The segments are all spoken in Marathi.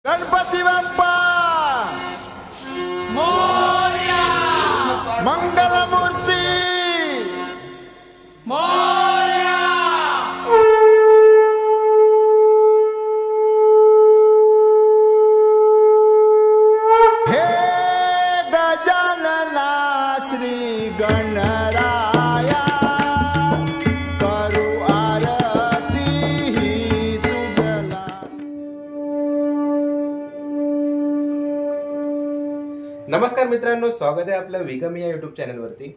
गणपती बाप्पा मोरया, मंगलमूर्ती मोरया। हे गजानना श्री गणराया करू आरती ही तुझला। नमस्कार मित्रांनो, स्वागत आहे आपलं विगम या यूट्यूब चॅनलवरती।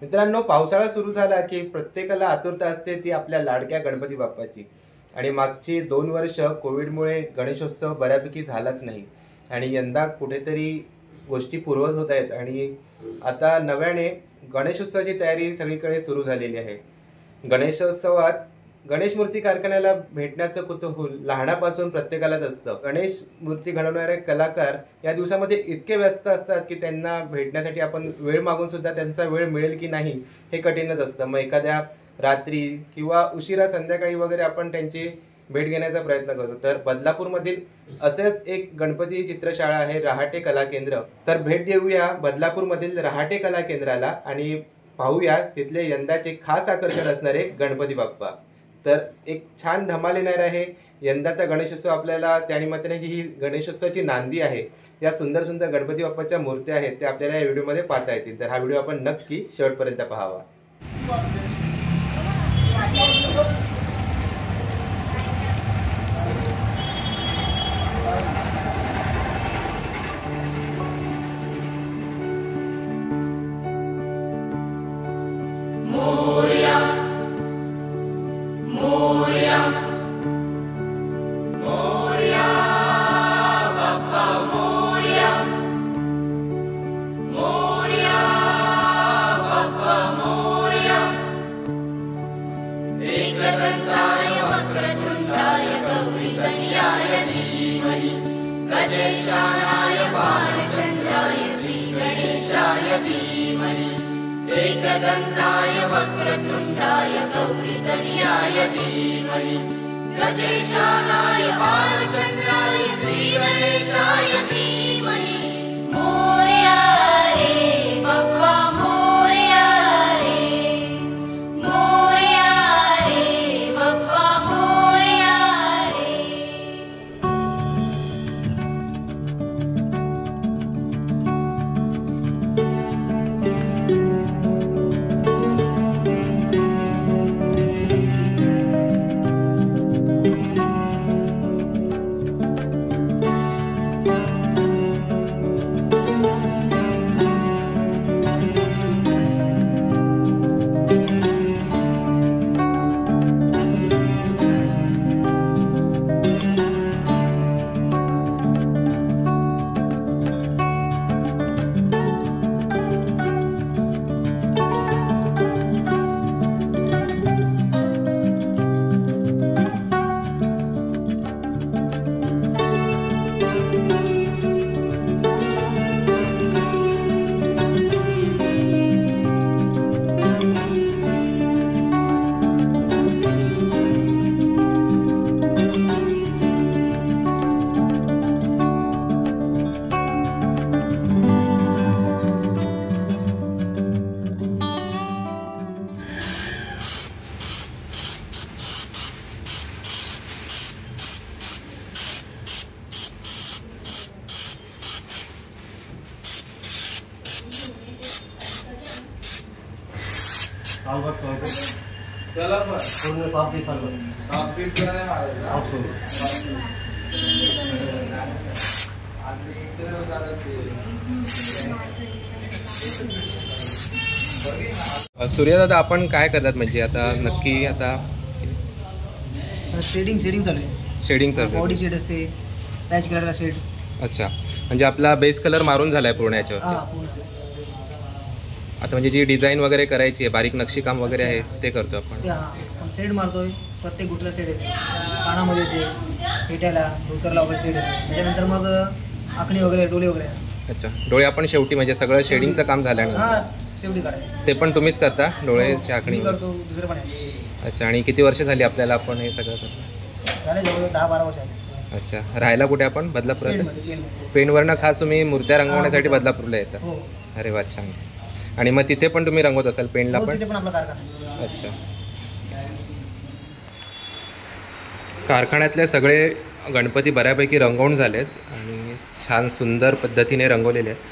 मित्रांनो, पावसाळा सुरू झाला की प्रत्येकाला आतुरता असते ती आपल्या लाडक्या गणपती बाप्पाची। आणि मागची 2 वर्ष कोविडमुळे गणेशोत्सव बऱ्यापैकी झालाच नाही आणि यंदा कुठेतरी गोष्टी पूर्ववत होत आहेत आणि आता नव्याने गणेशोत्सवाची तयारी सगळीकडे सुरू झालेली आहे। गणेशोत्सवात गणेश मूर्ती कारखान्याला भेटण्याचं कुतूहल लहानापासून प्रत्येकालाच असतं। गणेश मूर्ती घडवणारे कलाकार या दिवसामध्ये इतके व्यस्त असतात की त्यांना भेटण्यासाठी आपण वेळ मागून सुद्धा त्यांचा वेळ मिळेल की नाही हे कठीणच असतं। मग एखाद्या रात्री किंवा उशिरा संध्याकाळी वगैरे आपण त्यांची भेट घेण्याचा प्रयत्न करतो। तर बदलापूरमधील असेच एक गणपती चित्रशाळा आहे, रहाटे कला केंद्र। तर भेट देऊया बदलापूरमधील रहाटे कला केंद्राला आणि पाहूया तिथले यंदाचे खास आकर्षण असणारे गणपती बाप्पा। तर एक छान धमाल येणार आहे यंदाचा गणेशोत्सव। आपल्याला त्यानिमित्ताने जी ही गणेशोत्सवाची नांदी आहे, या सुंदर सुंदर गणपती बाप्पाच्या मूर्त्या आहेत त्या आपल्याला या व्हिडिओमध्ये पाहता येतील। तर हा व्हिडिओ आपण नक्की शेवटपर्यंत पाहावा। गजेशानाय बालचन्द्राय श्रीगणेशाय धीमहि। एकदन्ताय वक्रतुण्डाय गौरीतनयाय धीमहि। गजेशानाय बालचन्द्राय श्रीगणेशाय धीमहि। मोरया रे बाप्पा मोरया रे, मोरया रे बाप्पा मोरया रे। चला पण साफ भी सांगा, साफ भी करायला मारायचं, साफ सोड सूर्यदादा, आपण काय करतात म्हणजे आता नक्की? आता शेडिंग चालू आहे। शेडिंग चालू बॉडी शेड असते, पॅच कलरला शेड। अच्छा, म्हणजे आपला बेस कलर मारून झालाय पूर्ण याच्यावर। आता म्हणजे जी डिझाईन वगैरे करायची आहे, बारीक नक्षीकाम वगैरे आहे ते करतो आपण। शेड मारतोय, प्रत्येक गुटला शेड आहे, कानामध्ये ते पेट्याला धोतरला वगैरे शेड आहे। त्याच्यानंतर मग आखणी वगैरे, डोळे वगैरे। अच्छा, डोळे आपण शेवटी म्हणजे सगळं शेडिंगचं काम झाल्यानंतर शेवटी करायचं ते पण तुम्हीच करता डोळ्याची आखणी? करतो, दुसरं पण आहे। अच्छा, आणि किती वर्ष झाली आपल्याला आपण हे सगळं करतो? झाले जवळ 10-12 वर्ष. अच्छा, राहायला कुठे आपण बदलापुरात? पेणमध्ये, पेणमध्ये. पेणवरनं खास तुम्ही मूर्त्या रंगवण्यासाठी बदलापूरला येता? हो अरे वा, छान. आणि मग तिथे पण तुम्ही रंगवत असाल पेणला हो, पण? तिथे पण आपला कारखाना आहे. अच्छा. कारखान्यातले सगळे गणपती बऱ्यापैकी रंगवून झालेत आणि छान सुंदर पद्धतीने रंगवलेले आहेत.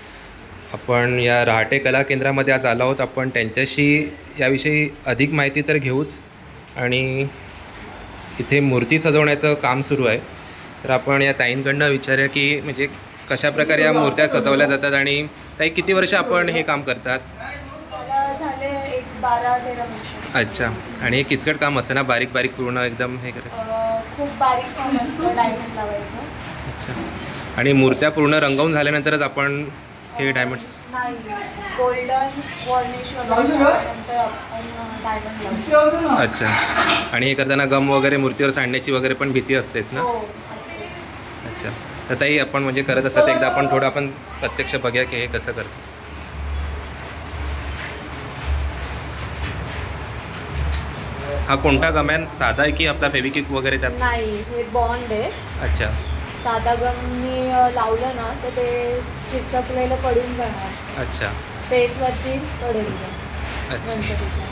आपण या रहाटे कला केंद्रामध्ये आज आलो आहोत. आपण त्यांच्याशी याविषयी अधिक माहिती तर घेऊच आणि इथे मूर्ती सजवण्याचं काम सुरू आहे. तर आपण या ताईंकडनं विचारूया की म्हणजे कशाप्रकारे या मूर्त्या सजवल्या जातात. आणि ताई, किती वर्ष आपण हे काम करतात? मला झाले एक 12-13 वर्ष. अच्छा. आणि हे किचकट काम असतं ना, बारीक बारीक पूर्ण एकदम हे करायचं? खूप बारीक काम असतं, डायमंड लावायचं. अच्छा. आणि मूर्त्या पूर्ण रंगवून झाल्यानंतरच आपण हे डायमंड? नाही, गोल्डन वॉर्निश वगैरे झाल्यानंतर आपण डायमंड लावतो. अच्छा. आणि हे करताना गम वगैरे मूर्तीवर सांडण्याची वगैरे पण भीती असतेच ना? हो असते. अच्छा. तर ताई, आपण म्हणजे करत असतात एकदा आपण थोडं आपण प्रत्यक्ष बघूया की हे कसं करतो. हा कोणता गम आहे? साधा आहे की आपला फेविक्विक वगैरे त्यात? नाही, हे बॉन्ड आहे. अच्छा. साधा गमनी लावलं ना तर ते चिकटकलेलं पडून जाणार. अच्छा. फेसवरती पडेल अच्छा. गणपतीच्या.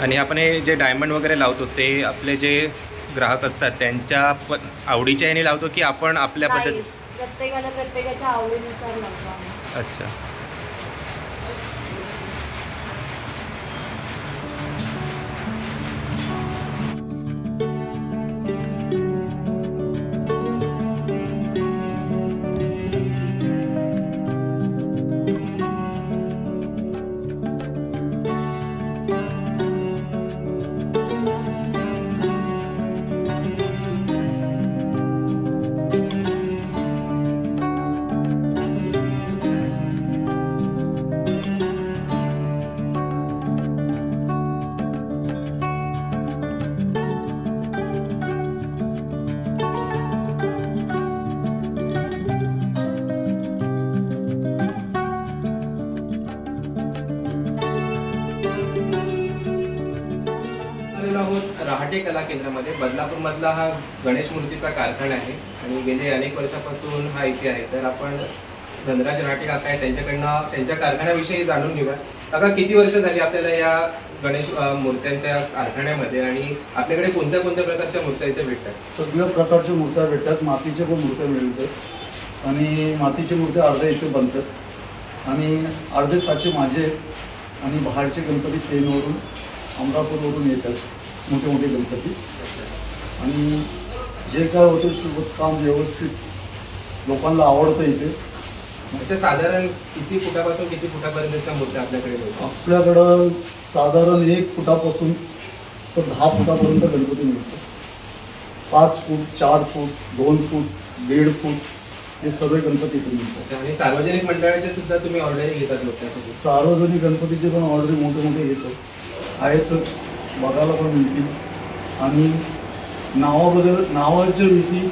आणि आपण हे जे डायमंड वगैरे लावतो ते आपले जे ग्राहक असतात त्यांच्या आवडीच्या ह्याने लावतो की आपण आपल्या नाही, पद्धती? प्रत्येकाला प्रत्येकाच्या आवडीनुसार लावतो आम्ही. अच्छा. आलेलो आहोत रहाटे कला केंद्रामध्ये. बदलापूरमधला हा गणेश मूर्तीचा कारखाना आहे आणि गेले अनेक वर्षापासून हा इथे आहे. तर आपण धनराज रहाटे काका आहे त्यांच्याकडनं त्यांच्या कारखान्याविषयी जाणून घेऊया. काका, किती वर्ष झाली आपल्याला या गणेश मूर्त्यांच्या कारखान्यामध्ये आणि आपल्याकडे कोणत्या कोणत्या प्रकारच्या मूर्त्या इथे भेटतात? सगळ्या प्रकारच्या मूर्त्या भेटतात. मातीच्या पण मूर्त्या मिळतात आणि मातीच्या मूर्त्या अर्ध्या इथे बनतात आणि अर्धे साचे माझे आहेत आणि बाहेरचे गणपती पेणवरून अमरापूरवरून येतात मोठे मोठे गणपती. आणि जे काय होतं सोबत काम व्यवस्थित लोकांना आवडतं इथे. म्हणजे साधारण किती फुटापासून किती फुटापर्यंतच्या मूर्त्या आपल्याकडे मिळतात? आपल्याकडं साधारण 1 फुटापासून तर 10 फुटापर्यंत गणपती मिळतो. 5 फूट, 4 फूट, 2 फूट, 1.5 फूट हे सगळे गणपती इथे मिळतात. आणि सार्वजनिक मंडळाचे सुद्धा तुम्ही ऑर्डर घेतात लोकांसाठी? सार्वजनिक गणपतीचे पण ऑर्डर मोठे मोठे घेतो आहेतच, बघायला पण मिळतील. आणि नावाच्या रीती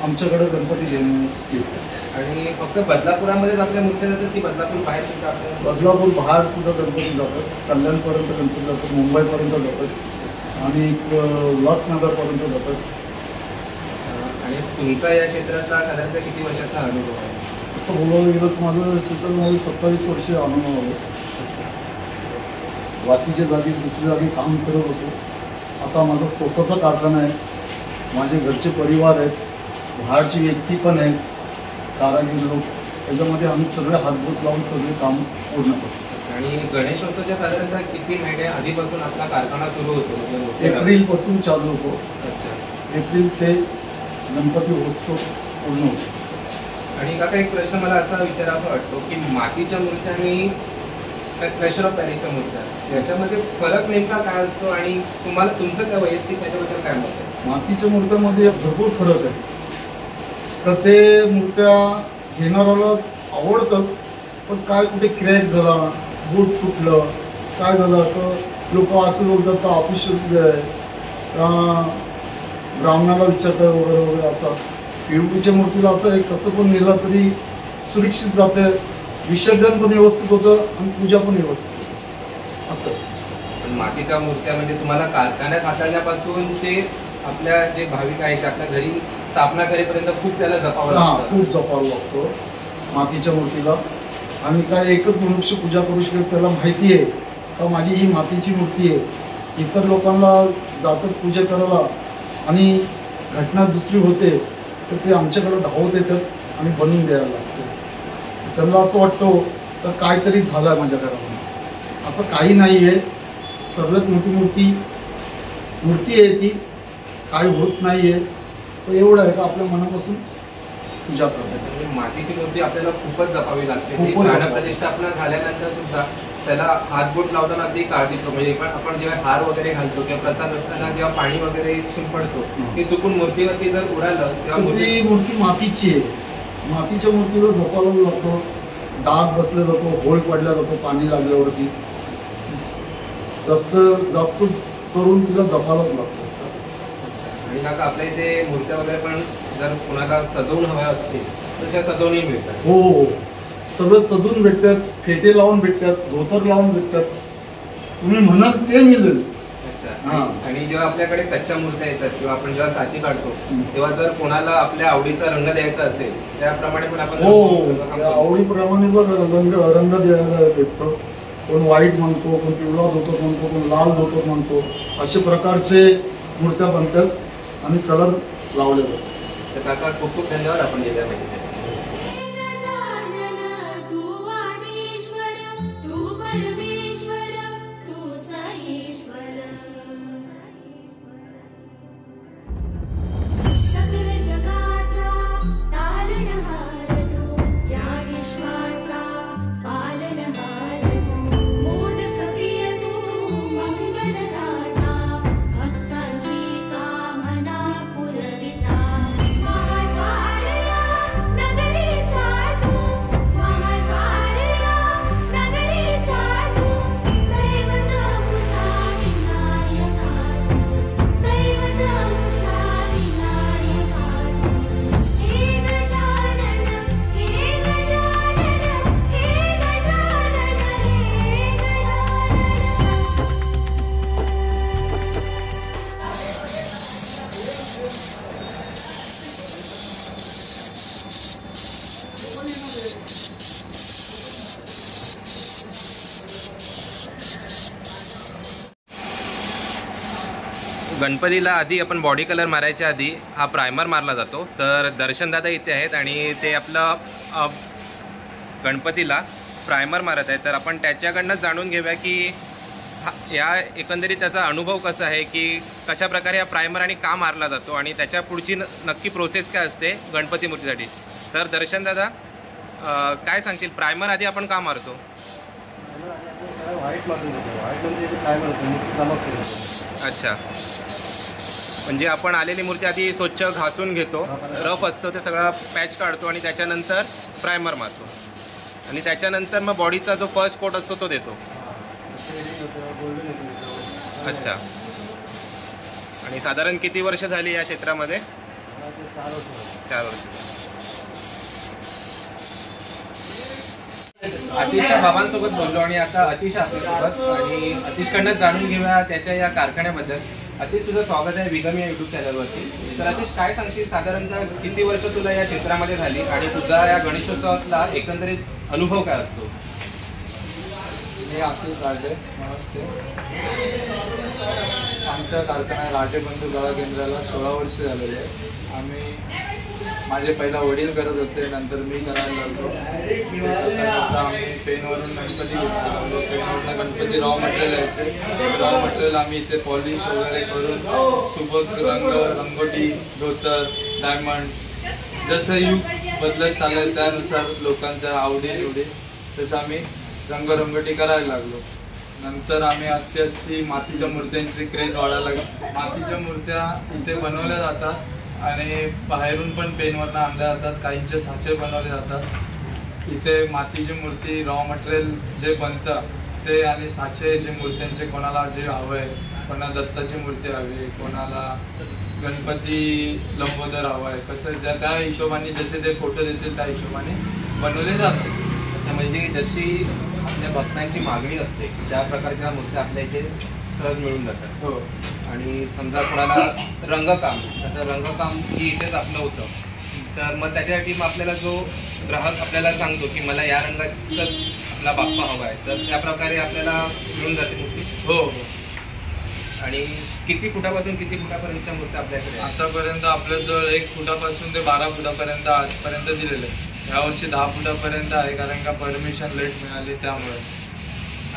आमच्याकडे गणपती घेऊन येतात. आणि फक्त बदलापुरामध्येच आपल्या मूर्त्या जातात की बदलापूर बाहेर सुद्धा आपल्या? बदलापूर बाहेर सुद्धा गणपती जातात, कल्याणपर्यंत गणपती जातात, मुंबईपर्यंत जातात आणि उल्हासनगरपर्यंत जातात. आणि तुमचा या क्षेत्रातला साधारणतः किती वर्षाचा अनुभव आहे? असं बोलायला गेलं तर माझं क्षेत्रामध्ये 27 वर्ष अनुभव आहे. बाकीच्या जागी दुसऱ्या जागी काम करत होतो. आता माझा स्वतःचा कारखाना आहे, माझे घरचे परिवार आहेत, बाहेरची व्यक्ती पण आहेत, कारागीर लोक. त्याच्यामध्ये आम्ही सगळे हातभूत लावून सगळे काम पूर्ण करतो. आणि गणेशोत्सवच्या साधारणतः किती महिने आधीपासून आपला कारखाना सुरू होतो? एप्रिलपासून चालू होतो. अच्छा. एप्रिल ते गणपती उत्सव पूर्ण होतो. आणि काका, एक प्रश्न मला असा विचारावा वाटतो की मातीच्या मूर्त्या आणि प्रेशर ऑफ पॅरिसच्या मूर्त्या याच्यामध्ये फरक नेमका काय असतो आणि तुम्हाला तुमचं काय वैयक्तिक त्याच्याबद्दल काय मत आहे? मातीच्या मूर्त्यामध्ये भरपूर फरक आहे. तर ते मूर्त्या घेणाऱ्याला आवडतात, पण काय कुठे क्रॅक झाला, बोट फुटलं, काय झालं तर लोक असं बोलतात तर ऑफिशियल आहे का ब्राह्मणाला विचारतात वगैरे वगैरे. असा POPच्या मूर्तीला असं आहे कसं पण नेलं तरी सुरक्षित जाते, विसर्जन पण व्यवस्थित होतं आणि पूजा पण व्यवस्थित होतं असं. पण मातीच्या मूर्त्या म्हणजे तुम्हाला कारखान्यात हाताळण्यापासून ते आपल्या जे भाविक आहेत आपल्या घरी स्थापना करेपर्यंत खूप त्याला जपावं हां, लागतं. खूप जपावं लागतो मातीच्या मूर्तीला. आणि काय एकच मनुष्य पूजा करू शकतो, त्याला माहिती आहे का माझी ही मातीची मूर्ती आहे. इतर लोकांना जातात पूजा करायला आणि घटना दुसरी होते तर ते आमच्याकडे धावत येतात आणि बनवून द्यायला लागते. त्यांना असं वाटतं तर काहीतरी झालं आहे माझ्या घरामध्ये. असं काही नाही आहे. सर्वात मोठी मूर्ती आहे ती, काही होत नाही आहे. तर एवढं आहे का आपल्या मनापासून पूजा करतात. त्याच्यामुळे मातीची मूर्ती आपल्याला खूपच जपावी लागते. ती खूपच जपावी. प्राणप्रतिष्ठापना झाल्यानंतर सुद्धा त्याला हातबोट लावताना ती काळजी घेतो. म्हणजे आपण जेव्हा हार वगैरे घालतो किंवा प्रसाद असताना जेव्हा पाणी वगैरे शिंपडतो ते चुकून मूर्तीवरती जर उडालं तेव्हा ती मूर्ती मातीची आहे. मातीच्या मूर्तीला झोपायला लागतो, डाग बसला जातो, होल पडला जातो पाणी लागल्यावरती. जास्त जास्त करून तिला जपायलाच लागतो. आणि काका आपल्या इथे मूर्त्या वगैरे पण जर कोणाला सजवून हव्या असतील तशा सजवूनही मिळतात. हो हो, सगळं सजून भेटतात, फेटे लावून भेटतात, धोतर लावून भेटतात. तुम्ही म्हणाल ते मिळेल. अच्छा. हां. आणि जेव्हा आपल्याकडे कच्च्या मूर्त्या येतात किंवा आपण जेव्हा साची काढतो तेव्हा जर कोणाला आपल्या आवडीचा रंग द्यायचा असेल त्याप्रमाणे पण आपण हो, त्या आवडीप्रमाणे पण रंग द्यायला भेटतो. कोण व्हाईट म्हणतो, कोण पिवळा धोतर म्हणतो, कोण लाल धोतर म्हणतो. अशा प्रकारचे मूर्त्या बनतात आणि कलर लावले जातात. तर काका खूप खूप धन्यवाद आपण दिल्या माहिती. गजानन तू आदिश्वर तू परमेश्वर तूच ईश्वर सकल जगाचा तारणहार तू या विश्वाचा पालनहार तू मोदक प्रिय तू मंगलदाता भक्तांची कामना पुरविता महाद्वारया नगरीचा तू महाद्वारया नगरीचा तू दैवत मुझा विनायका तू दैवत मुझा विनायका तू हे गजानन हे गजानन हे गजानन हे गजानन. गणपतीला आधी आपण बॉडी कलर मारायच्या आधी हा प्रायमर मारला जातो. तर दर्शनदादा इथे आहेत आणि ते आपलं गणपतीला प्रायमर मारत आहे. तर आपण त्याच्याकडनं जाणून घेऊया की या एकंदरीत त्याचा अनुभव कसा आहे की कशा प्रकारे हा प्रायमर आणि का मारला जातो आणि त्याच्या पुढची नक्की प्रोसेस काय असते गणपती मूर्तीसाठी. तर दर्शनदादा काय सांगतील, प्रायमर आधी आपण का मारतो? व्हाईट मारून देतो. व्हाईट म्हणजे काय म्हणतो मूर्ती चमकते. अच्छा, म्हणजे आपण आलेली मूर्ती आधी स्वच्छ घासून घेतो, रफ असतं ते सगळं पॅच काढतो आणि त्याच्यानंतर प्रायमर मारतो आणि त्याच्यानंतर मग बॉडीचा जो फर्स्ट कोट असतो तो देतो. अच्छा, आणि साधारण किती वर्ष झाली या क्षेत्रामध्ये? 4 वर्ष. अतिशच्या बाबांसोबत बोललो आणि आता अतिश आपल्यासोबत आणि अतिशकडनं जाणून घेऊया त्याच्या या कारखान्याबद्दल. अतिश, तुझं स्वागत आहे विगम या यूट्यूब चॅनलवरती. तर अतिश, काय सांगशील साधारणतः किती वर्ष तुला या क्षेत्रामध्ये झाली आणि तुझा या गणेशोत्सवातला एकंदरीत अनुभव काय असतो? मी आशिष राजे, नमस्ते. आमच्या कारखाना राजेबंधू कला केंद्राला 16 वर्ष झालेले आहे. माझे पहिला वडील करत होते, नंतर मी करायला लागलो. त्याच्यानंतर आम्ही पेनवरून गणपती घेतलो. पेनवरून गणपती रॉ मटेरियल यायचे. रॉ मटेरियल आम्ही इथे पॉलिश वगैरे करून सुबक रंग, रंगोटी, धोतर, डायमंड जसं युग बदलत चालेल त्यानुसार लोकांच्या आवडीनिवडी तसं आम्ही रंगरंगोटी करायला लागलो. नंतर आम्ही असती मातीच्या मूर्त्यांची क्रेज वाढायला लागली. मातीच्या मूर्त्या इथे बनवल्या जातात आणि बाहेरून पण पेनवरनं आणल्या जातात. काहींचे साचे बनवले जातात. इथे मातीची मूर्ती रॉ मटेरियल जे बनतं ते आणि साचे जे मूर्त्यांचे कोणाला जे हवं आहे, कोणाला दत्ताची मूर्ती हवी, कोणाला गणपती लंबोदर हवा आहे, कसं त्या हिशोबाने जसे ते फोटो देतील त्या हिशोबाने बनवले जातात. म्हणजे जशी आपल्या भक्तांची मागणी असते त्या प्रकारच्या मूर्त्या आपल्या इथे सहज मिळून जातात. हो. आणि समजा कोणाला रंगकाम, तर रंगकाम ही इथेच आपलं होतं, तर मग त्याच्यासाठी मग आपल्याला जो ग्राहक आपल्याला सांगतो की मला या रंगाचाच आपला बाप्पा हवा आहे, तर त्या प्रकारे आपल्याला मिळून जाते मूर्ती. हो. आणि किती फुटापासून किती फुटापर्यंतच्या मूर्त्या आपल्याकडे आहेत? आतापर्यंत आपल्याजवळ 1 फुटापासून ते 12 फुटापर्यंत आजपर्यंत दिलेलं आहे. यावर्षी 10 फुटापर्यंत आहे, कारण का परमिशन लेट मिळाली त्यामुळे.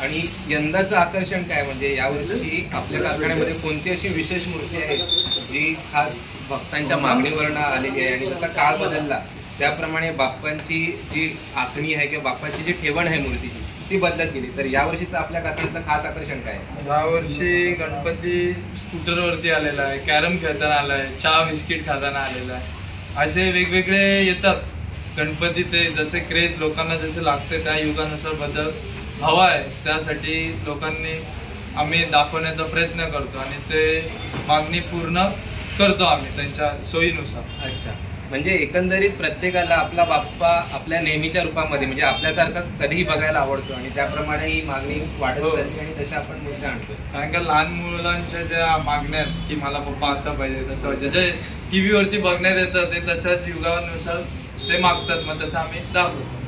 आणि यंदाचं आकर्षण काय, म्हणजे यावर्षी आपल्या कारखान्यामध्ये कोणती अशी विशेष मूर्ती आहे जी खास भक्तांच्या मागणीवरनं आलेली आहे, आणि जसा काळ बदलला त्याप्रमाणे बाप्पांची जी आखणी आहे किंवा बाप्पाची जी ठेवण आहे मूर्तीची ती बदलत गेली, तर यावर्षीचं आपल्या कारखान्यातलं खास आकर्षण काय आहे? यावर्षी गणपती स्कूटरवरती आलेला आहे, कॅरम खेळताना आला आहे, चहा बिस्किट खाताना आलेला आहे. असे वेगवेगळे येतात गणपती, ते जसे क्रेज लोकांना जसे लागते त्या युगानुसार बदल हवा आहे, त्यासाठी लोकांनी आम्ही दाखवण्याचा प्रयत्न करतो आणि ते मागणी पूर्ण करतो आम्ही त्यांच्या सोयीनुसार. अच्छा, म्हणजे एकंदरीत प्रत्येकाला आपला बाप्पा आपल्या नेहमीच्या रूपामध्ये म्हणजे आपल्यासारखाच कधीही बघायला आवडतो, आणि त्याप्रमाणे ही मागणी वाढत जाते आणि तशा आपण मूर्त्या आणतो. कारण का लहान मुलांच्या ज्या मागण्या आहेत की मला पप्पा असं पाहिजे तसं पाहिजे, जे टीव्हीवरती बघण्यात येतं ते तशाच युगानुसार ते मागतात, मग तसं आम्ही दाखवतो.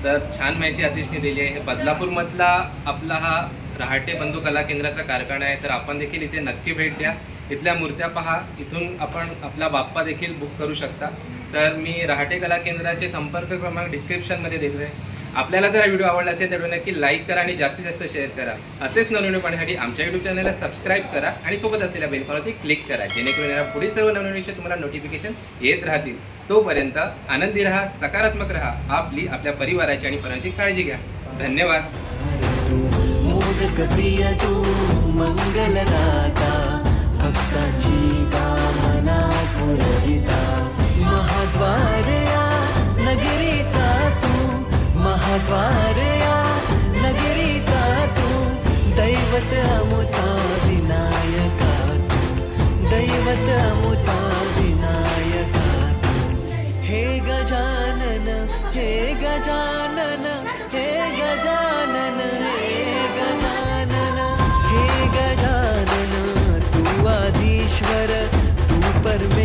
तर छान माहिती अतिशने दिली आहे. हे बदलापूरमधला आपला हा रहाटे बंधू कला केंद्राचा कारखाना आहे, तर आपण देखील इथे नक्की भेट द्या. इथल्या मूर्त्या पहा, इथून आपण आपला बाप्पा देखील बुक करू शकता. तर मी रहाटे कला केंद्राचे संपर्क क्रमांक डिस्क्रिप्शनमध्ये देतो आहे. आपल्याला जर हा व्हिडिओ आवडला असेल तर नक्की लाईक करा आणि जास्तीत जास्त शेअर करा. असेच नवनवीन पाहण्यासाठी आमच्या यूट्यूब चॅनलला सबस्क्राईब करा आणि सोबत असलेल्या बेलकॉनवरती क्लिक करा, जेणेकरून येणाऱ्या पुढील सर्व नवनवीन विषय तुम्हाला नोटिफिकेशन येत राहतील. तोपर्यंत आनंदी राहा, सकारात्मक राहा, आपली आपल्या परिवाराची आणि परांची काळजी घ्या. धन्यवाद. मोदक प्रिय तू मंगलदाता, भक्ताची कामना पुरविता. महाद्वारया नगरीचा तू, महाद्वारया नगरीचा तू, दैवत अमुचा विनायका तू, दैवत अमुचा विनायका तू. हे गजानन, हे गजानन, हे गजानन, हे गजानन, हे गजानन, तू आदिश्वर, तू परमेश्वर.